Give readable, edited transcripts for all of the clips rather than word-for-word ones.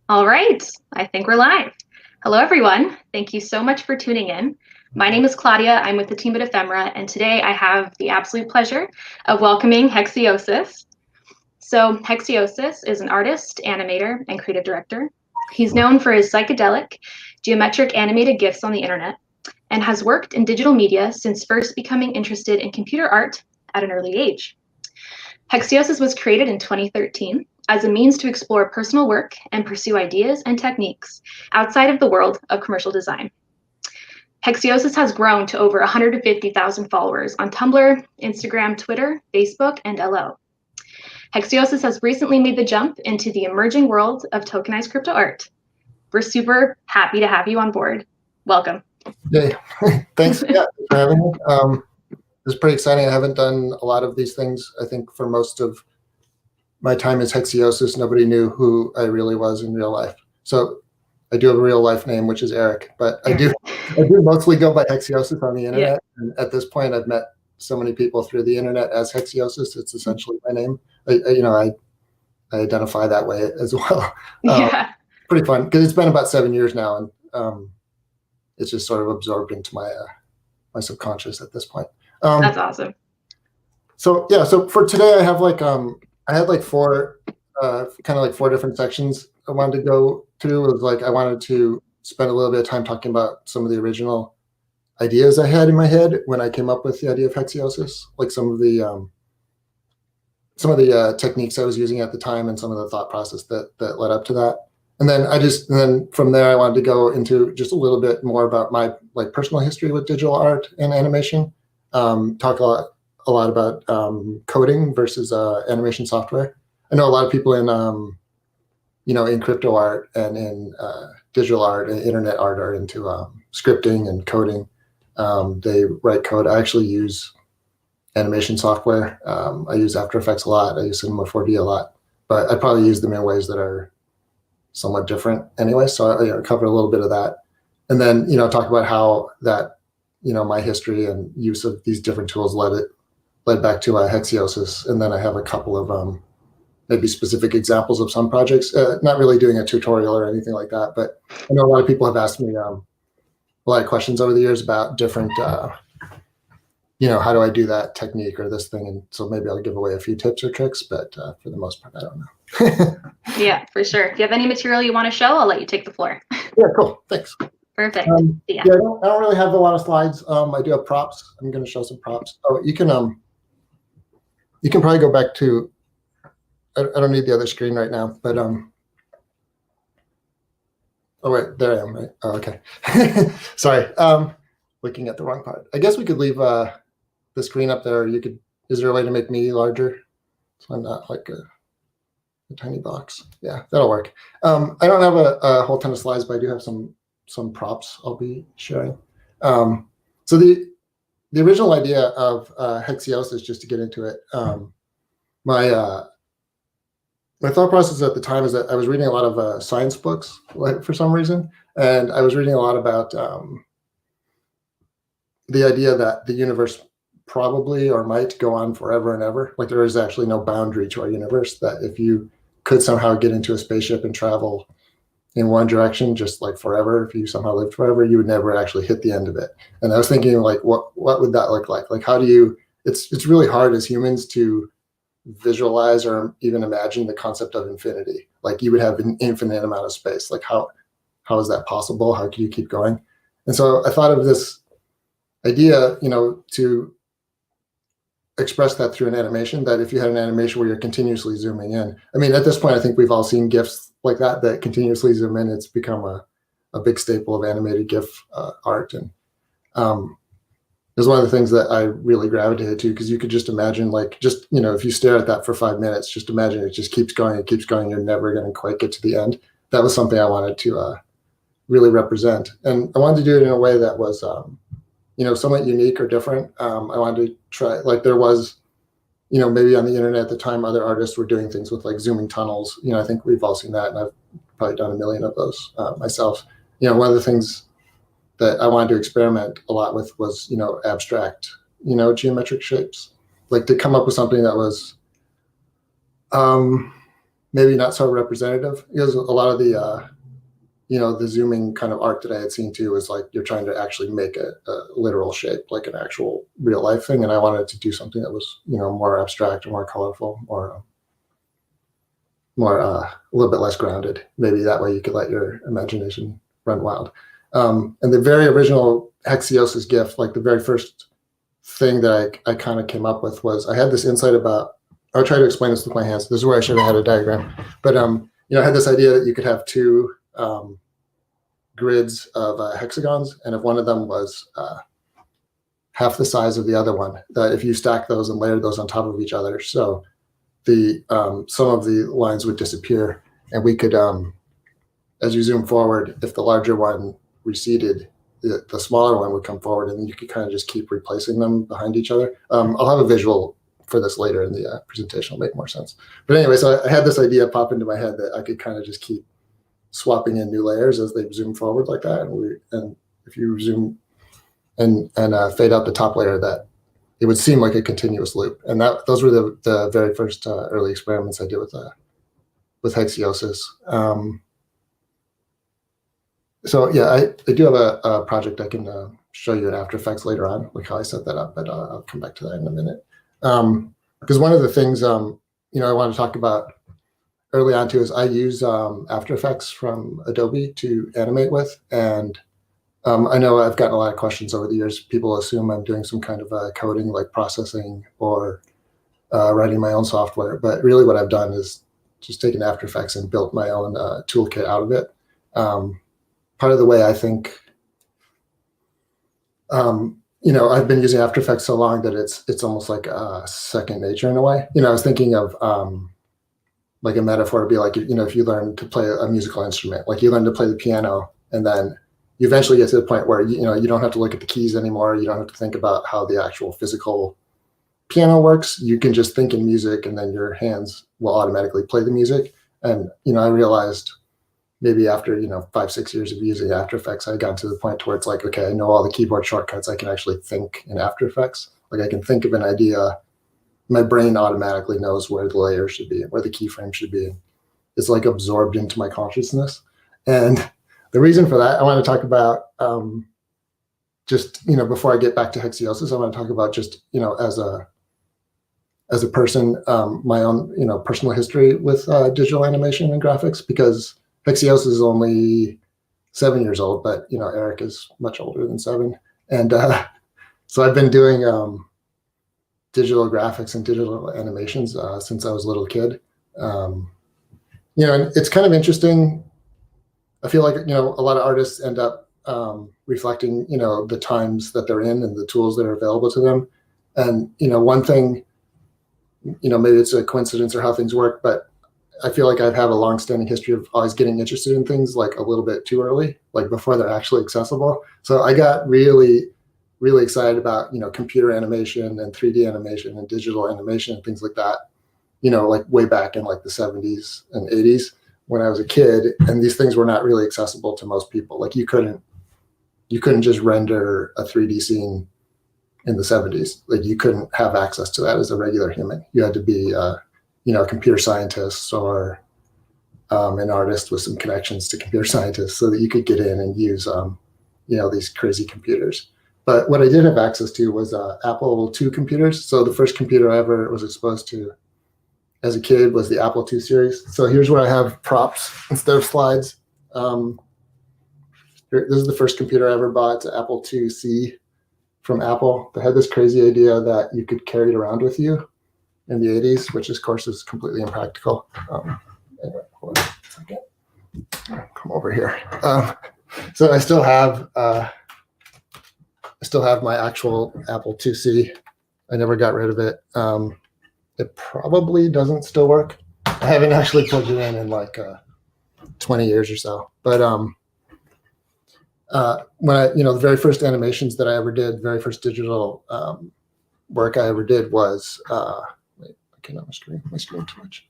All right, I think we're live. Hello, everyone. Thank you so much for tuning in. My name is Claudia. I'm with the team at Ephemera, and today I have the absolute pleasure of welcoming Hexeosis. So Hexeosis is an artist, animator, and creative director. He's known for his psychedelic, geometric animated GIFs on the internet, and has worked in digital media since first becoming interested in computer art at an early age. Hexeosis was created in 2013 as a means to explore personal work and pursue ideas and techniques outside of the world of commercial design. Hexeosis has grown to over 150,000 followers on Tumblr, Instagram, Twitter, Facebook, and LO. Hexeosis has recently made the jump into the emerging world of tokenized crypto art. We're super happy to have you on board. Welcome. Hey, thanks for having me. It's pretty exciting. I haven't done a lot of these things. I think for most of my time as Hexeosis, nobody knew who I really was in real life. So I do have a real life name, which is Eric, but I do mostly go by Hexeosis on the internet. Yeah. And at this point, I've met so many people through the internet as Hexeosis. It's essentially my name. I identify that way as well. Yeah. Pretty fun because it's been about 7 years now, and it's just sort of absorbed into my my subconscious at this point. That's awesome. So yeah, so for today I have I had four four different sections I wanted to go through. It was I wanted to spend a little bit of time talking about some of the original ideas I had in my head when I came up with the idea of Hexeosis, like some of the techniques I was using at the time and some of the thought process that led up to that. And then from there, I wanted to go into just a little bit more about my personal history with digital art and animation. Talk a lot about coding versus animation software. I know a lot of people in crypto art and in digital art and internet art are into scripting and coding. They write code. I actually use animation software. I use After Effects a lot. I use Cinema 4D a lot, but I probably use them in ways that are somewhat different anyway. So I cover a little bit of that. And then, talk about how that, my history and use of these different tools led back to Hexeosis. And then I have a couple of maybe specific examples of some projects, not really doing a tutorial or anything like that, but I know a lot of people have asked me a lot of questions over the years about different, how do I do that technique or this thing? And so maybe I'll give away a few tips or tricks, but for the most part, I don't know. Yeah, for sure. If you have any material you want to show, I'll let you take the floor. Yeah, cool. Thanks. Perfect. Yeah, I don't really have a lot of slides. I do have props. I'm going to show some props. Oh, you can probably go back to. I don't need the other screen right now, but oh wait, there I am. Right. Oh, okay. Sorry. Looking at the wrong part. I guess we could leave the screen up there. You could. Is there a way to make me larger so I'm not like a tiny box? Yeah, that'll work. I don't have a whole ton of slides, but I do have some props I'll be sharing. So the original idea of Hexeosis, just to get into it, my thought process at the time is that I was reading a lot of science books, for some reason, and I was reading a lot about the idea that the universe probably or might go on forever and ever. Like there is actually no boundary to our universe, that if you could somehow get into a spaceship and travel in one direction, just like forever, if you somehow lived forever, you would never actually hit the end of it. And I was thinking what would that look like? Like, how do you, it's really hard as humans to visualize or even imagine the concept of infinity. Like you would have an infinite amount of space. Like how is that possible? How can you keep going? And so I thought of this idea, to express that through an animation, that if you had an animation where you're continuously zooming in. I mean, at this point, I think we've all seen GIFs like that continuously zoom in. It's become a big staple of animated GIF art. And it was one of the things that I really gravitated to, because you could just imagine, if you stare at that for 5 minutes, just imagine it just keeps going, it keeps going. You're never going to quite get to the end. That was something I wanted to really represent. And I wanted to do it in a way that was somewhat unique or different. I wanted to try, there was, maybe on the internet at the time, other artists were doing things with zooming tunnels. I think we've all seen that, and I've probably done a million of those myself. One of the things that I wanted to experiment a lot with was, abstract, geometric shapes, to come up with something that was maybe not so representative, because a lot of the the zooming kind of art that I had seen too was like you're trying to actually make a literal shape, like an actual real life thing, and I wanted to do something that was more abstract, or more colorful, or a little bit less grounded. Maybe that way you could let your imagination run wild. And the very original Hexeosis GIF, like the very first thing that I kind of came up with was I had this insight about. I'll try to explain this with my hands. This is where I should have had a diagram, but I had this idea that you could have two grids of hexagons, and if one of them was half the size of the other one, that if you stack those and layer those on top of each other, so the some of the lines would disappear, and we could, as you zoom forward, if the larger one receded, the smaller one would come forward, and then you could kind of just keep replacing them behind each other. I'll have a visual for this later in the presentation. It'll make more sense. But anyway, so I had this idea pop into my head that I could kind of just keep swapping in new layers as they zoom forward like that. And if you zoom and fade out the top layer, that it would seem like a continuous loop. And those were the very first early experiments I did with Hexeosis. So yeah, I do have a project I can show you in After Effects later on, like how I set that up, but I'll come back to that in a minute. Because one of the things I want to talk about early on too is I use After Effects from Adobe to animate with, and I know I've gotten a lot of questions over the years. People assume I'm doing some kind of coding, like processing or writing my own software, but really what I've done is just taken After Effects and built my own toolkit out of it. Part of the way I think, I've been using After Effects so long that it's almost like second nature in a way. I was thinking of like a metaphor would be like, if you learn to play a musical instrument, like you learn to play the piano, and then you eventually get to the point where you don't have to look at the keys anymore. You don't have to think about how the actual physical piano works. You can just think in music, and then your hands will automatically play the music. And I realized maybe after 5-6 years of using After Effects, I got to the point where it's like, okay, I know all the keyboard shortcuts. I can actually think in After Effects. Like I can think of an idea. My brain automatically knows where the layer should be, where the keyframe should be. It's like absorbed into my consciousness. And the reason for that, I want to talk about just, before I get back to Hexeosis, I want to talk about just, as a person, my own, personal history with digital animation and graphics, because Hexeosis is only 7 years old, but, Eric is much older than 7. And so I've been doing digital graphics and digital animations since I was a little kid. And it's kind of interesting. I feel like, a lot of artists end up reflecting, the times that they're in and the tools that are available to them. And, one thing, maybe it's a coincidence or how things work, but I feel like I've had a long-standing history of always getting interested in things like a little bit too early, like before they're actually accessible. So I got really excited about, computer animation and 3D animation and digital animation and things like that, like way back in like the 70s and 80s when I was a kid. And these things were not really accessible to most people. Like you couldn't just render a 3D scene in the 70s. Like you couldn't have access to that as a regular human. You had to be, a computer scientist or an artist with some connections to computer scientists so that you could get in and use, these crazy computers. But what I did have access to was Apple II computers. So the first computer I ever was exposed to as a kid was the Apple II series. So here's where I have props instead of slides. This is the first computer I ever bought. It's an Apple IIc from Apple. They had this crazy idea that you could carry it around with you in the 80s, which of course is completely impractical. Anyway, hold on a second. Come over here. So I still have my actual Apple IIc. I never got rid of it. It probably doesn't still work. I haven't actually plugged it in like 20 years or so. But when the very first animations that I ever did, very first digital work I ever did was, wait, I cannot my screen too much.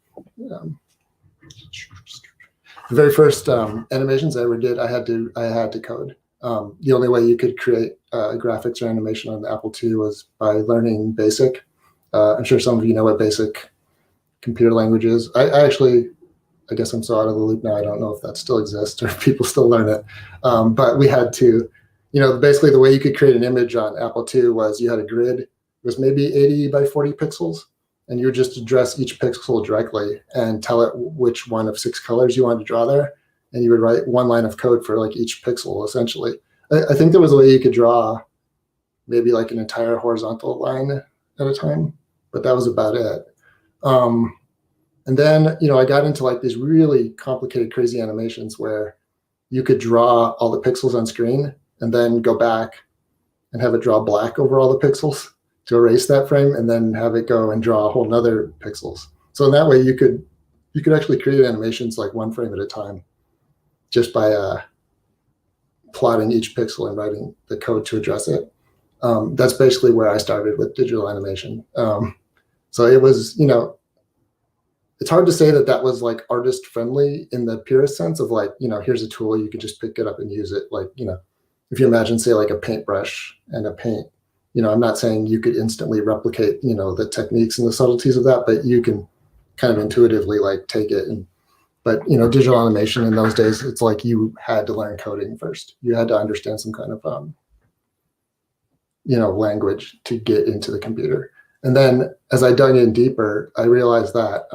The very first animations I ever did, I had to code. The only way you could create graphics or animation on the Apple II was by learning BASIC. I'm sure some of you know what BASIC computer language is. I actually I guess I'm so out of the loop now, I don't know if that still exists or if people still learn it. But we had to, basically the way you could create an image on Apple II was you had a grid. It was maybe 80 by 40 pixels. And you would just address each pixel directly and tell it which one of 6 colors you wanted to draw there. And you would write one line of code for like each pixel, essentially. I think there was a way you could draw maybe like an entire horizontal line at a time, but that was about it. And then, I got into like these really complicated, crazy animations where you could draw all the pixels on screen and then go back and have it draw black over all the pixels to erase that frame, and then have it go and draw a whole nother pixels. So in that way, you could actually create animations like one frame at a time, just by plotting each pixel and writing the code to address it. That's basically where I started with digital animation. So it was, it's hard to say that was like artist friendly in the purest sense of like, here's a tool, you could just pick it up and use it. Like, if you imagine, say, like a paintbrush and a paint, I'm not saying you could instantly replicate, the techniques and the subtleties of that, but you can kind of intuitively like take it. But digital animation in those days, it's like you had to learn coding first. You had to understand some kind of, language to get into the computer. And then as I dug in deeper, I realized that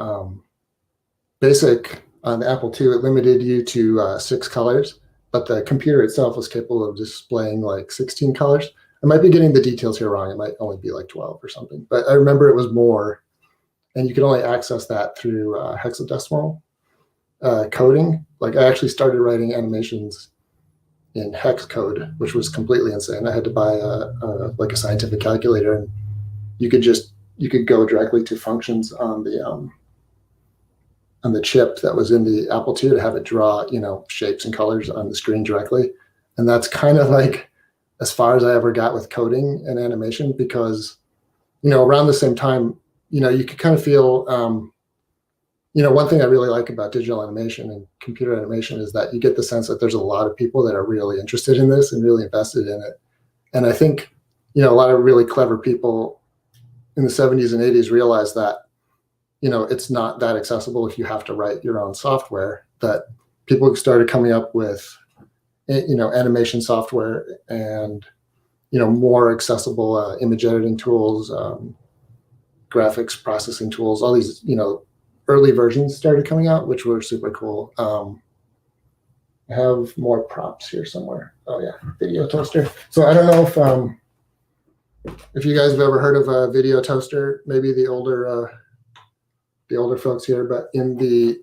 BASIC on the Apple II, it limited you to 6 colors, but the computer itself was capable of displaying like 16 colors. I might be getting the details here wrong. It might only be like 12 or something, but I remember it was more, and you could only access that through hexadecimal coding. Like I actually started writing animations in hex code, which was completely insane. I had to buy like a scientific calculator, and you could go directly to functions on the chip that was in the Apple II to have it draw, shapes and colors on the screen directly. And that's kind of like as far as I ever got with coding and animation, because, around the same time, you could kind of feel, one thing I really like about digital animation and computer animation is that you get the sense that there's a lot of people that are really interested in this and really invested in it. And I think, a lot of really clever people in the 70s and 80s realized that, it's not that accessible if you have to write your own software, that people started coming up with, animation software and, more accessible image editing tools, graphics processing tools, all these, early versions started coming out, which were super cool. I have more props here somewhere. Oh yeah, video toaster. So I don't know if you guys have ever heard of a video toaster, maybe the older folks here, but I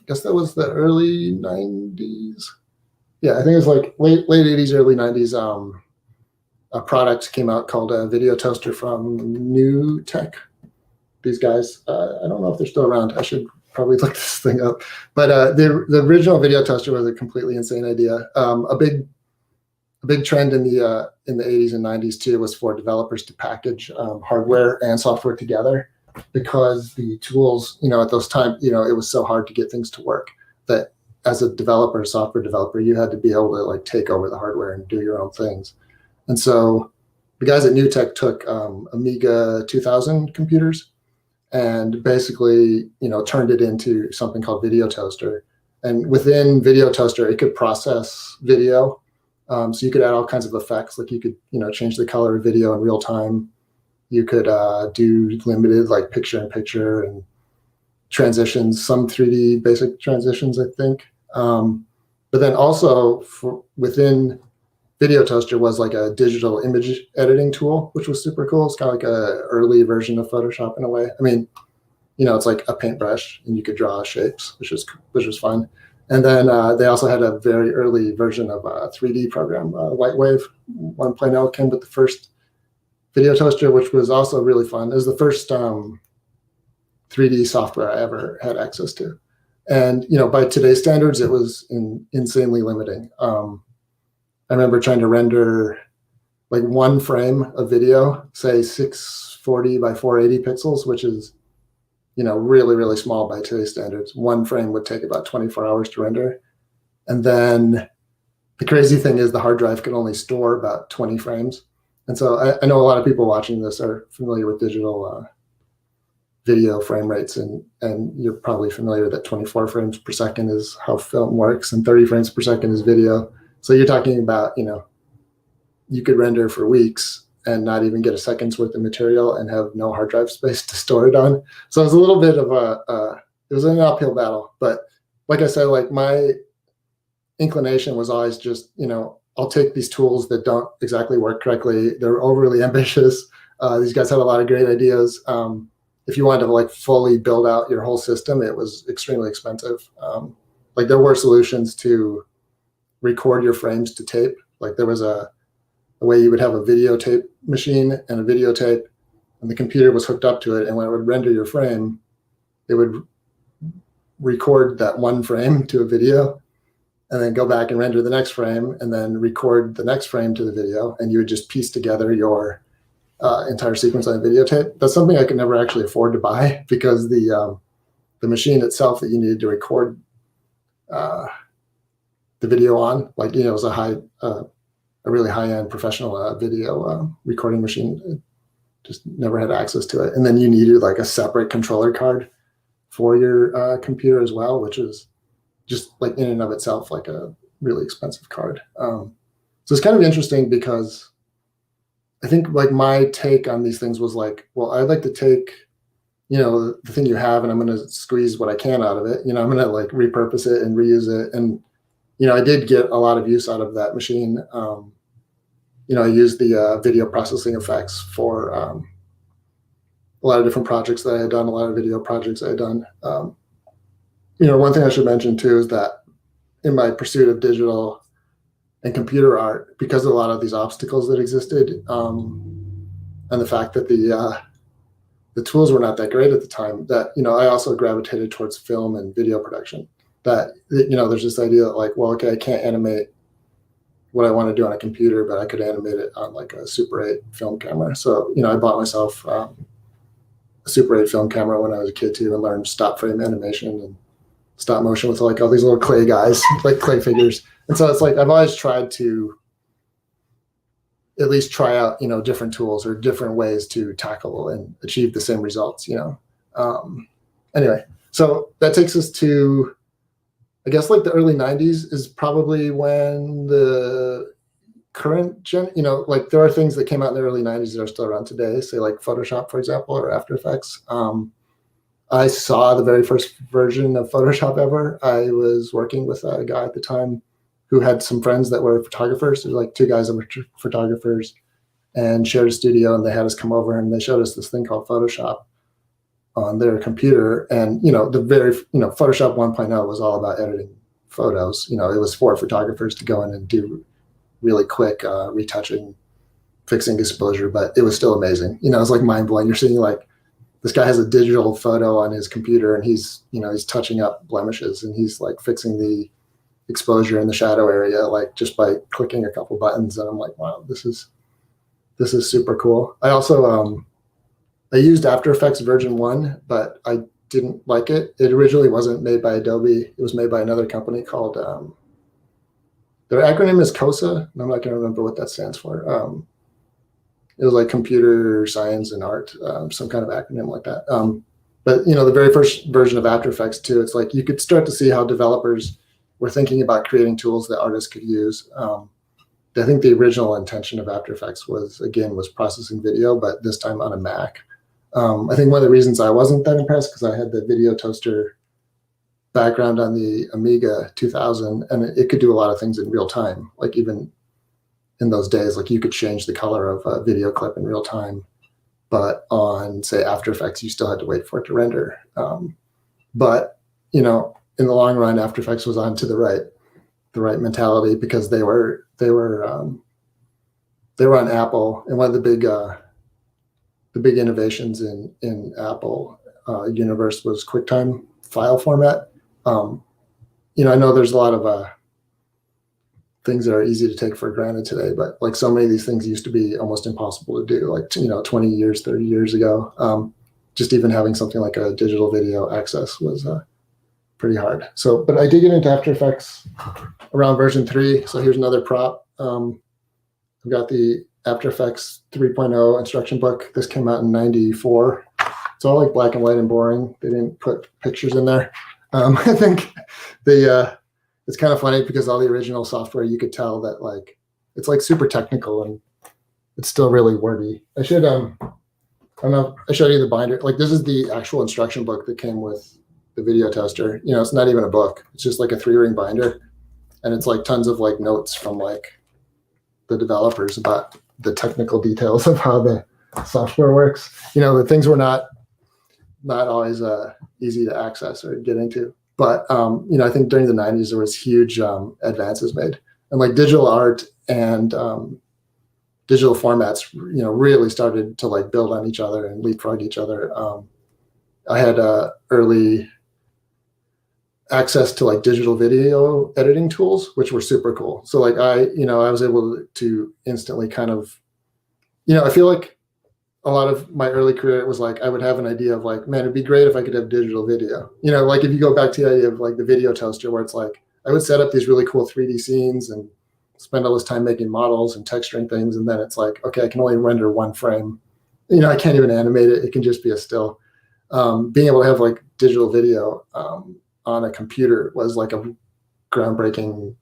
guess that was the early 90s. Yeah, I think it was like late 80s, early 90s. A product came out called a video toaster from New Tech. These guys, I don't know if they're still around. I should probably look this thing up. But the original video toaster was a completely insane idea. A big trend in the 80s and 90s too was for developers to package hardware and software together, because the tools, at those times, it was so hard to get things to work that as a developer, software developer, you had to be able to like take over the hardware and do your own things. And so the guys at New Tech took Amiga 2000 computers and basically, turned it into something called Video Toaster. And within Video Toaster, it could process video. So you could add all kinds of effects, like you could, change the color of video in real time. You could do limited like picture-in-picture and transitions, some 3D basic transitions, I think. But then also within Video Toaster was like a digital image editing tool, which was super cool. It's kind of like a early version of Photoshop in a way. I mean, it's like a paintbrush and you could draw shapes, which was fun. And then they also had a very early version of a 3D program, Lightwave 1.0 came with the first Video Toaster, which was also really fun. It was the first 3D software I ever had access to. And, by today's standards, it was insanely limiting. I remember trying to render like one frame of video, say 640 by 480 pixels, which is, really, really small by today's standards. One frame would take about 24 hours to render. And then the crazy thing is the hard drive could only store about 20 frames. And so I know a lot of people watching this are familiar with digital video frame rates, and you're probably familiar that 24 frames per second is how film works, and 30 frames per second is video. So you're talking about, you could render for weeks and not even get a second's worth of material and have no hard drive space to store it on. So it was a little bit of it was an uphill battle. But like I said, like my inclination was always just, I'll take these tools that don't exactly work correctly. They're overly ambitious. These guys had a lot of great ideas. If you wanted to like fully build out your whole system, it was extremely expensive. Like there were solutions to record your frames to tape. Like there was a way you would have a videotape machine and a videotape, and the computer was hooked up to it. And when it would render your frame, it would record that one frame to a video, and then go back and render the next frame, and then record the next frame to the video. And you would just piece together your entire sequence on a videotape. That's something I could never actually afford to buy, because the machine itself that you needed to record the video on, like, it was a really high-end professional video recording machine. Just never had access to it. And then you needed like a separate controller card for your computer as well, which is just like in and of itself like a really expensive card. So it's kind of interesting, because I think like my take on these things was like, well, I'd like to take, the thing you have, and I'm going to squeeze what I can out of it. I'm going to like repurpose it and reuse it. And, I did get a lot of use out of that machine. I used the video processing effects for a lot of different projects that I had done, a lot of video projects I had done. One thing I should mention too is that in my pursuit of digital and computer art, because of a lot of these obstacles that existed, and the fact that the tools were not that great at the time, that, I also gravitated towards film and video production. That, there's this idea that like, well, okay, I can't animate what I want to do on a computer, but I could animate it on like a Super 8 film camera. So, I bought myself a Super 8 film camera when I was a kid too, and learned stop frame animation and stop motion with like all these little clay guys, like clay figures. And so it's like, I've always tried to at least try out, different tools or different ways to tackle and achieve the same results, Anyway, so that takes us to, I guess, like the early 90s is probably when the current gen, like there are things that came out in the early 90s that are still around today, say like Photoshop, for example, or After Effects. I saw the very first version of Photoshop ever. I was working with a guy at the time who had some friends that were photographers. There's like two guys that were photographers and shared a studio, and they had us come over and they showed us this thing called Photoshop on their computer. And, Photoshop 1.0 was all about editing photos. It was for photographers to go in and do really quick retouching, fixing exposure, but it was still amazing. It's like mind blowing. You're seeing like, this guy has a digital photo on his computer, and he's touching up blemishes, and he's like fixing the exposure in the shadow area, like just by clicking a couple buttons. And I'm like, wow, this is super cool. I also, I used After Effects version 1, but I didn't like it. It originally wasn't made by Adobe. It was made by another company called, their acronym is COSA, and I'm not going to remember what that stands for. It was like computer science and art, some kind of acronym like that. But, the very first version of After Effects too, it's like you could start to see how developers were thinking about creating tools that artists could use. I think the original intention of After Effects was processing video, but this time on a Mac. I think one of the reasons I wasn't that impressed, because I had the video toaster background on the Amiga 2000, and it could do a lot of things in real time. Like even in those days, like you could change the color of a video clip in real time, but on say After Effects, you still had to wait for it to render. But in the long run, After Effects was on to the right mentality, because they were on Apple, and one of the big innovations in Apple universe was QuickTime file format. I know there's a lot of things that are easy to take for granted today, but like so many of these things used to be almost impossible to do, like 20 years, 30 years ago. Just even having something like a digital video access was pretty hard. So, but I did get into After Effects around version 3. So here's another prop. I've got the After Effects 3.0 instruction book. This came out in 94. It's all like black and white and boring. They didn't put pictures in there. I think it's kind of funny because all the original software, you could tell that like it's like super technical and it's still really wordy. I should I don't know. I showed you the binder. Like this is the actual instruction book that came with the video toaster. You know, it's not even a book. It's just like a 3-ring binder, and it's like tons of like notes from like the developers about the technical details of how the software works. You know, the things were not always easy to access or get into. But you know, I think during the 90s there was huge advances made, and like digital art and digital formats, you know, really started to like build on each other and leapfrog each other. I had early access to like digital video editing tools, which were super cool. So like I was able to instantly kind of, you know, I feel like a lot of my early career was like I would have an idea of like, man, it'd be great if I could have digital video. You know, like if you go back to the idea of like the video toaster, where it's like I would set up these really cool 3D scenes and spend all this time making models and texturing things, and then it's like, okay, I can only render one frame. You know, I can't even animate it. It can just be a still. Being able to have like digital video on a computer was like a groundbreaking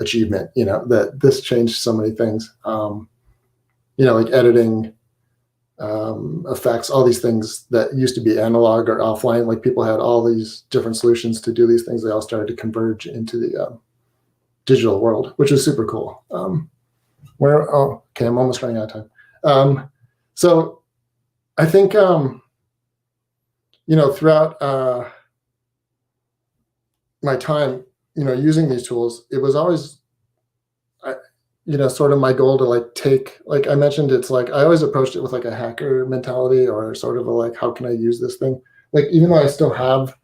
achievement. You know, that this changed so many things. You know, like editing, effects, all these things that used to be analog or offline. Like people had all these different solutions to do these things. They all started to converge into the digital world, which was super cool. Okay, I'm almost running out of time. So I think, you know, throughout my time, you know, using these tools, it was always, you know, sort of my goal to like take, like I mentioned, it's like, I always approached it with like a hacker mentality or sort of a like, how can I use this thing? Like, even though I still have,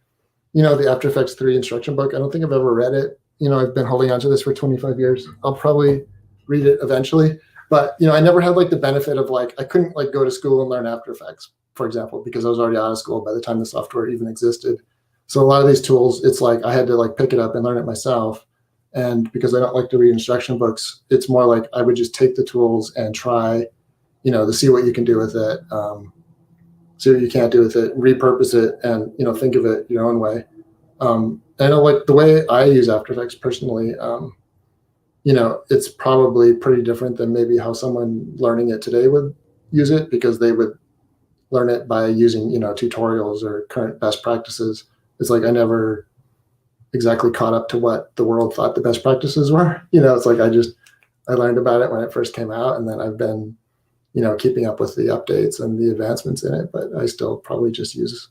you know, the After Effects 3 instruction book, I don't think I've ever read it. You know, I've been holding on to this for 25 years. I'll probably read it eventually. But, you know, I never had like the benefit of like, I couldn't like go to school and learn After Effects, for example, because I was already out of school by the time the software even existed. So a lot of these tools, it's like I had to like pick it up and learn it myself. And because I don't like to read instruction books, it's more like I would just take the tools and try, you know, to see what you can do with it, see what you can't do with it, repurpose it, and, you know, think of it your own way. I know like the way I use After Effects personally, you know, it's probably pretty different than maybe how someone learning it today would use it, because they would learn it by using, you know, tutorials or current best practices. It's like I never exactly caught up to what the world thought the best practices were. You know, it's like I learned about it when it first came out, and then I've been, you know, keeping up with the updates and the advancements in it, but I still probably just use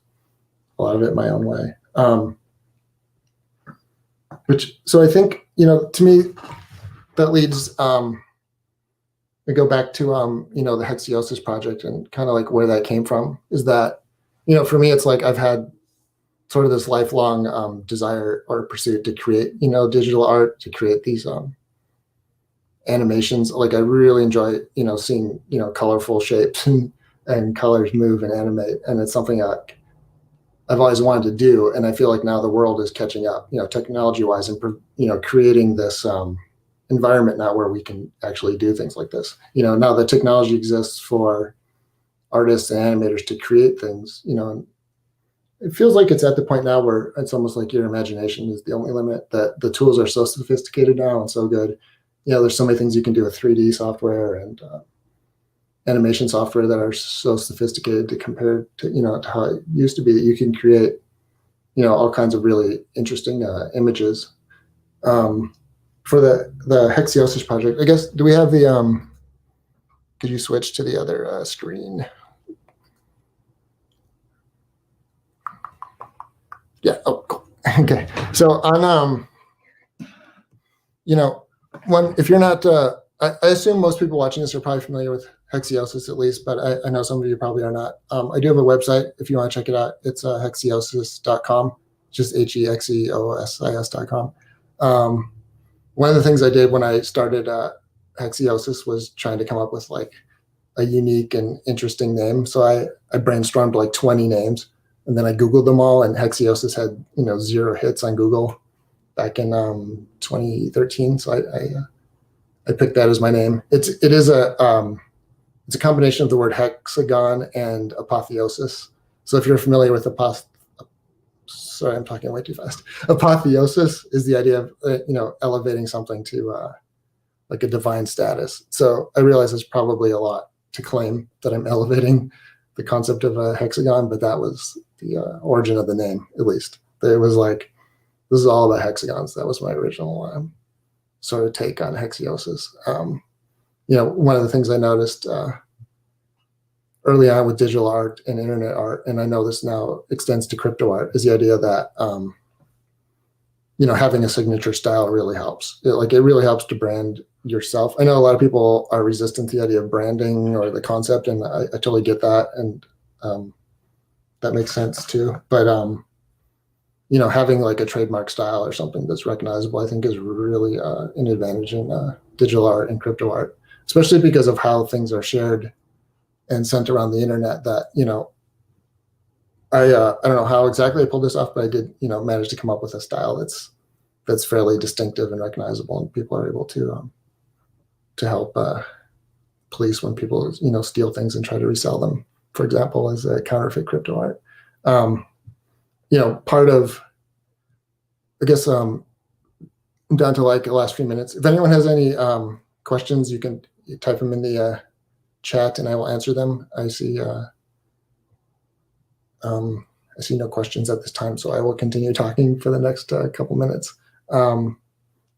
a lot of it my own way. So I think, you know, to me, that leads, we go back to, you know, the Hexeosis project and kind of like where that came from is that, you know, for me, it's like I've had sort of this lifelong desire or pursuit to create, you know, digital art, to create these animations. Like I really enjoy, you know, seeing, you know, colorful shapes and colors move and animate. And it's something I've always wanted to do. And I feel like now the world is catching up, you know, technology wise, and, you know, creating this environment now where we can actually do things like this. You know, now the technology exists for artists and animators to create things, you know, and it feels like it's at the point now where it's almost like your imagination is the only limit, that the tools are so sophisticated now and so good. You know, there's so many things you can do with 3D software and animation software that are so sophisticated to compare to, you know, to how it used to be, that you can create, you know, all kinds of really interesting images. For the Hexeosis project, I guess, do we have the, could you switch to the other screen? Yeah. Oh, cool. Okay. So on, you know, if you're not, I assume most people watching this are probably familiar with Hexeosis at least, but I know some of you probably are not. I do have a website if you want to check it out. It's hexeosis.com, just hexeosis.com. One of the things I did when I started Hexeosis was trying to come up with like a unique and interesting name. So I brainstormed like 20 names, and then I Googled them all, and Hexeosis had, you know, 0 hits on Google back in 2013. So I picked that as my name. It's a combination of the word hexagon and apotheosis. So if you're familiar with sorry, I'm talking way too fast. Apotheosis is the idea of elevating something to like a divine status. So I realize there's probably a lot to claim that I'm elevating the concept of a hexagon, but that was the origin of the name, at least. It was like, this is all about hexagons. That was my original sort of take on hexeosis. One of the things I noticed early on with digital art and internet art, and I know this now extends to crypto art, is the idea that having a signature style really helps. It really helps to brand yourself. I know a lot of people are resistant to the idea of branding or the concept, and I totally get that, and that makes sense too. But having like a trademark style or something that's recognizable, I think is really an advantage in digital art and crypto art, especially because of how things are shared and sent around the internet. That I don't know how exactly I pulled this off, but I did manage to come up with a style that's fairly distinctive and recognizable, and people are able to help police when people steal things and try to resell them, for example, as a counterfeit crypto art. Part of, I guess, I'm down to like the last few minutes. If anyone has any questions, you can type them in the chat and I will answer them. I see no questions at this time, so I will continue talking for the next couple minutes. I want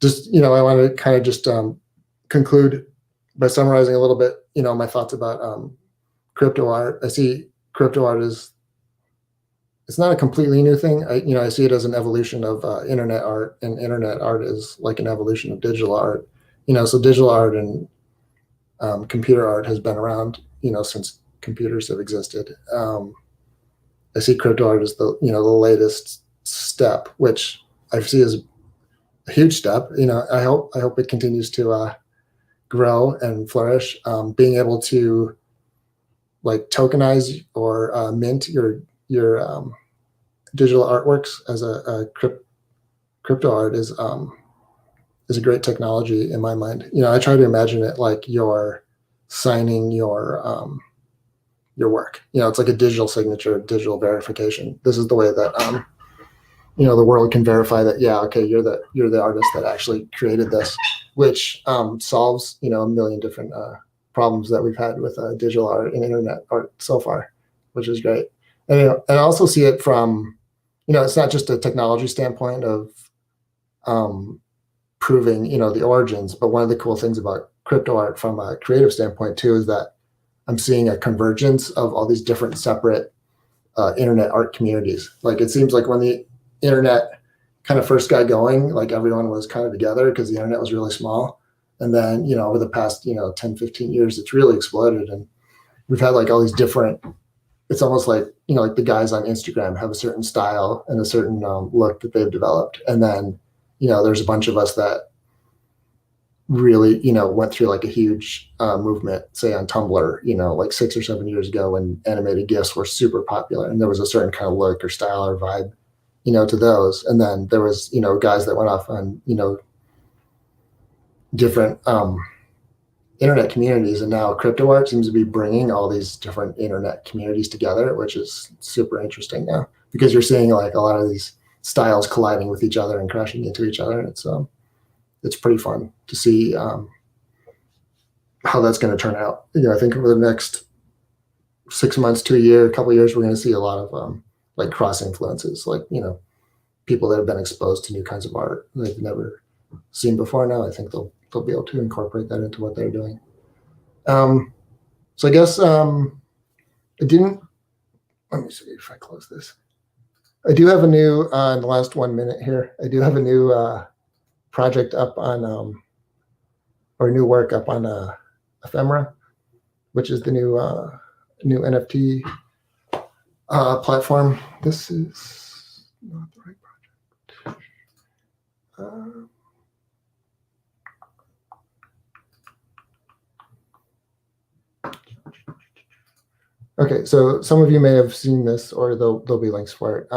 to kind of just conclude by summarizing a little bit, my thoughts about crypto art. I see crypto art it's not a completely new thing. I see it as an evolution of internet art, and internet art is like an evolution of digital art. So digital art and computer art has been around, since computers have existed. I see crypto art as the latest step, which I see as a huge step. I hope it continues to grow and flourish. Being able to like tokenize or mint your digital artworks as a crypto art is a great technology in my mind. I try to imagine it like you're signing your work. It's like a digital signature, digital verification. This is the way that the world can verify that, yeah, okay, you're the artist that actually created this, which solves a million different problems that we've had with digital art and internet art so far, which is great. And I also see it from, it's not just a technology standpoint of proving the origins, but one of the cool things about crypto art from a creative standpoint too is that I'm seeing a convergence of all these different separate internet art communities. Like it seems like when the internet kind of first got going, like everyone was kind of together because the internet was really small. And then, over the past, 10, 15 years, it's really exploded. And we've had like all these different, it's almost like, like the guys on Instagram have a certain style and a certain look that they've developed. And then, there's a bunch of us that really, went through like a huge movement, say on Tumblr, like 6 or 7 years ago when animated GIFs were super popular. And there was a certain kind of look or style or vibe, to those. And then there was, guys that went off on, different internet communities. And now crypto art seems to be bringing all these different internet communities together, which is super interesting now because you're seeing like a lot of these styles colliding with each other and crashing into each other. And it's pretty fun to see how that's going to turn out. I think over the next 6 months to a year, a couple of years, we're going to see a lot of like cross influences, like, people that have been exposed to new kinds of art they've never seen before. Now I think they'll be able to incorporate that into what they're doing. So I guess let me see if I close this. I do have a new, in the last 1 minute here, I do have a new project up on, or new work up on Ephemera, which is the new NFT platform. This is not the right project. Okay, so some of you may have seen this, or there'll be links for it.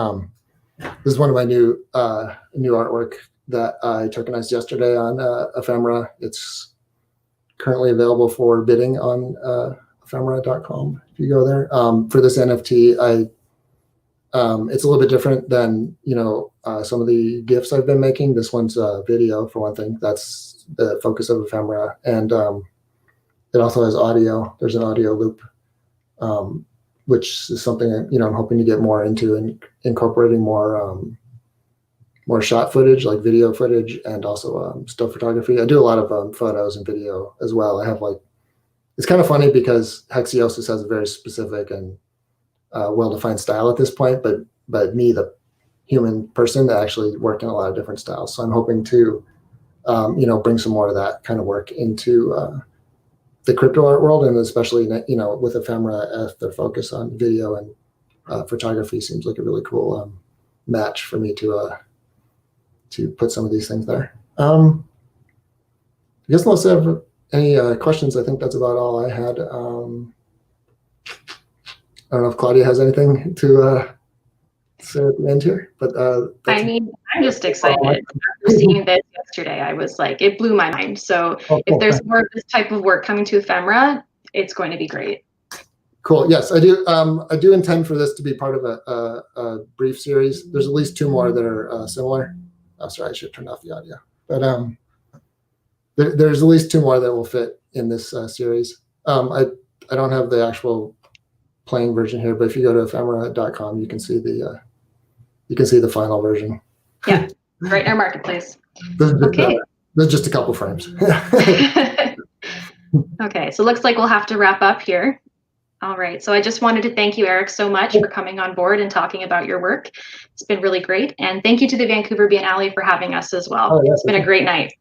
This is one of my new artwork that I tokenized yesterday on Ephemera. It's currently available for bidding on ephemera.com if you go there. For this NFT, I It's a little bit different than, some of the GIFs I've been making. This one's video, for one thing. That's the focus of ephemera. And it also has audio. There's an audio loop, which is something I'm hoping to get more into, and incorporating more shot footage, like video footage, and also still photography. I do a lot of photos and video as well. I have it's kind of funny because Hexeosis has a very specific and well-defined style at this point, but me, the human person, actually work in a lot of different styles. So I'm hoping to, bring some more of that kind of work into the crypto art world, and especially, with ephemera, if their focus on video and photography seems like a really cool match for me to put some of these things there. I guess unless I have any questions, I think that's about all I had. I don't know if Claudia has anything to say at the end here, but I'm just excited. After seeing this yesterday, I was like, it blew my mind. So if there's more of this type of work coming to ephemera, it's going to be great. Cool. Yes, I do. I do intend for this to be part of a brief series. There's at least 2 more that are similar. Oh, sorry, I should turn off the audio. But there's at least 2 more that will fit in this series. I don't have the actual playing version here, but if you go to ephemera.com, you can see the final version. Yeah, right in our marketplace. Okay. There's just a couple frames. Okay, so looks like we'll have to wrap up here. All right, so I just wanted to thank you, Eric, so much for coming on board and talking about your work. It's been really great. And thank you to the Vancouver Biennale for having us as well. Oh, yes, it's been a great night.